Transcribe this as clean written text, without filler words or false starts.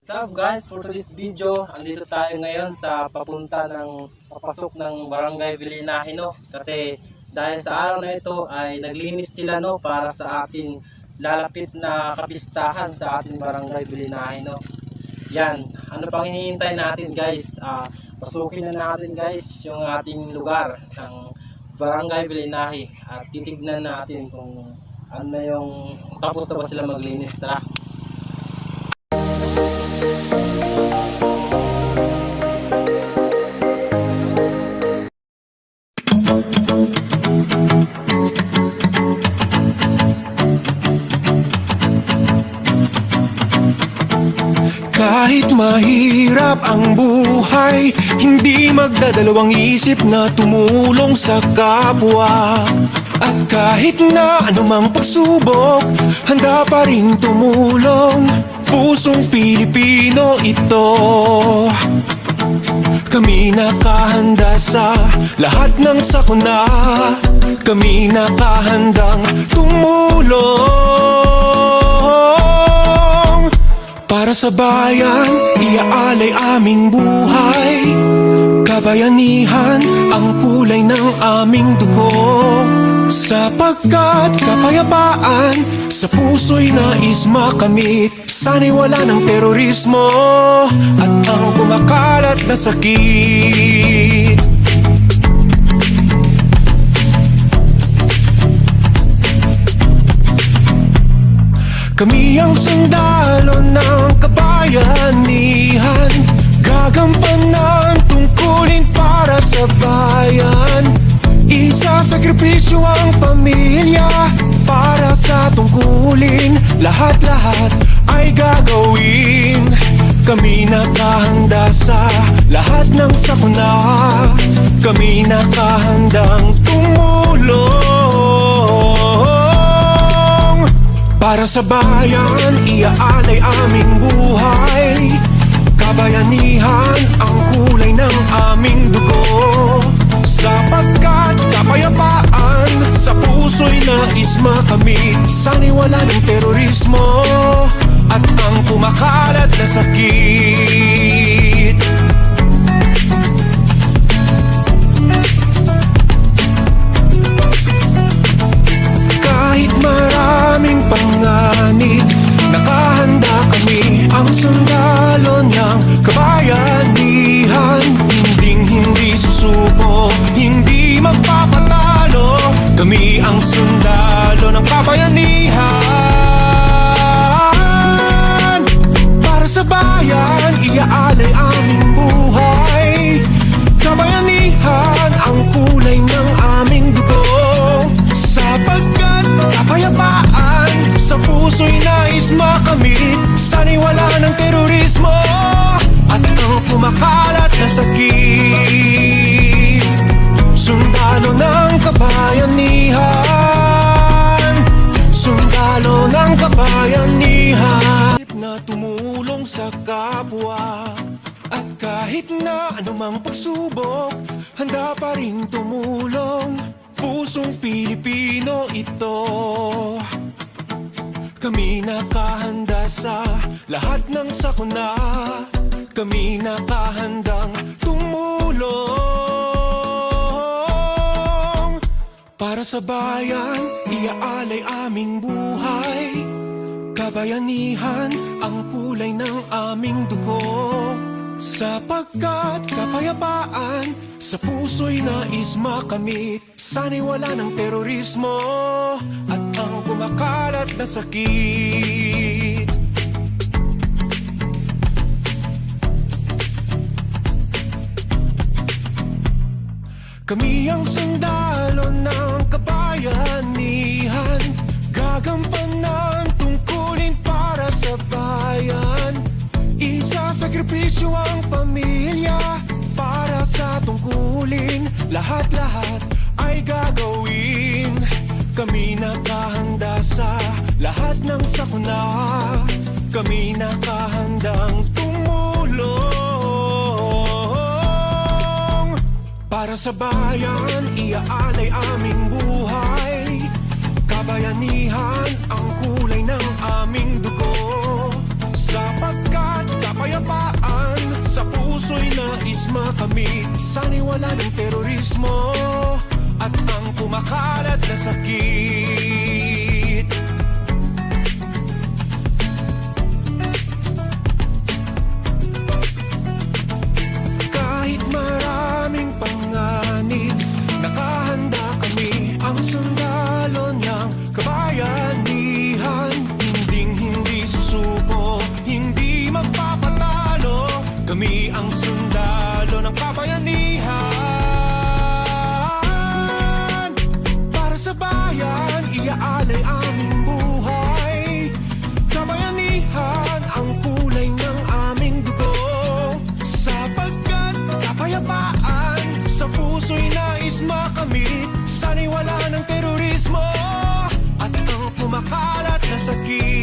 What's up guys, for today's video, andito tayo ngayon sa papasok ng Barangay Vilinahe, no? Kasi dahil sa araw na ito ay naglinis sila, no, para sa ating lalapit na kapistahan sa ating Barangay Vilinahe, no? Yan, ano pang hinihintay natin guys? Pasukin na natin guys yung ating lugar ng Barangay Vilinahe at titignan natin kung ano na yung tapos na ba sila maglinis. Tara! Kahit mahirap ang buhay, hindi magdadalawang isip na tumulong sa kapwa. At kahit na anumang pagsubok, handa pa rin tumulong. Pusong Pilipino ito. Kami nakahanda sa lahat ng sakuna. Kami nakahandang tumulong. Para sa bayan, iaalay aming buhay. Kabayanihan ang kulay ng aming dugo. Sapagkat kapayapaan sa puso'y nais makamit. Sana'y wala ng terorismo at ang kumakalat na sakit. Kami ang sundalo ng kabayanihan, gagampan tungkulin para sa bayan. Isasakripisyo ang pamilya para sa tungkulin. Lahat-lahat ay gagawin. Kami nakahanda sa lahat ng sakuna. Kami nakahandang tumulong. Para sa bayan, iaalay aming buhay. Kabayanihan ang kulay ng aming dugo. Sapagkat kapayapaan sa puso'y nais makamit. Sana'y wala ng terorismo at ang kumakalat na sakit. Kahit maraming panganib, nakahanda kami, ang sundalo ng kabayanihan. Hinding-hindi susuko, hindi magpapatalo. Kami ang sundalo ng kabayanihan. Para sa bayan, iaalay aming buhay. Kabayanihan ang kulay ng aming dugo. Sapagkat kapayapaan sa puso'y nais makamit. Sana'y wala ng terorismo at ang kumakalat na sakit. Sundalo ng kabayanihan, sundalo ng kabayanihan, na tumulong sa kapwa. At kahit na anumang pagsubok, handa pa rin tumulong. Pusong Pilipino ito. Kami nakahanda sa lahat ng sakuna. Kami nakahandang tumulong. Para sa bayan, iaalay aming buhay. Kabayanihan ang kulay ng aming dugo. Sapagkat kapayapaan sa puso'y nais makamit. Sana'y wala ng terorismo at ang kumakalat na sakit. Kami ang sundalo ng kabayanihan, gagampan tungkulin para sa bayan. Isasakripisyo ang pamilya para sa tungkulin. Lahat-lahat ay gagawin. Kami nakahanda sa lahat ng sakuna. Kami nakahandang tumulong. Para sa bayan, iaalay aming buhay. Kabayanihan ang kulay ng aming dugo. Sapagkat kapayapaan makamit. Sana'y wala ng terorismo at ang kumakalat na sakit. Kahit maraming panganib, nakahanda kami, ang sundalo ng kabayanihan. Hinding-hindi susuko, hindi magpapatalo. Kami ang sundalo ng kabayanihan. Para sa bayan, iaalay aming buhay. Kabayanihan ang kulay ng aming dugo. Sapagkat kapayapaan sa puso'y nais makamit. Sana'y wala ng terorismo at ang kumakalat na sakit.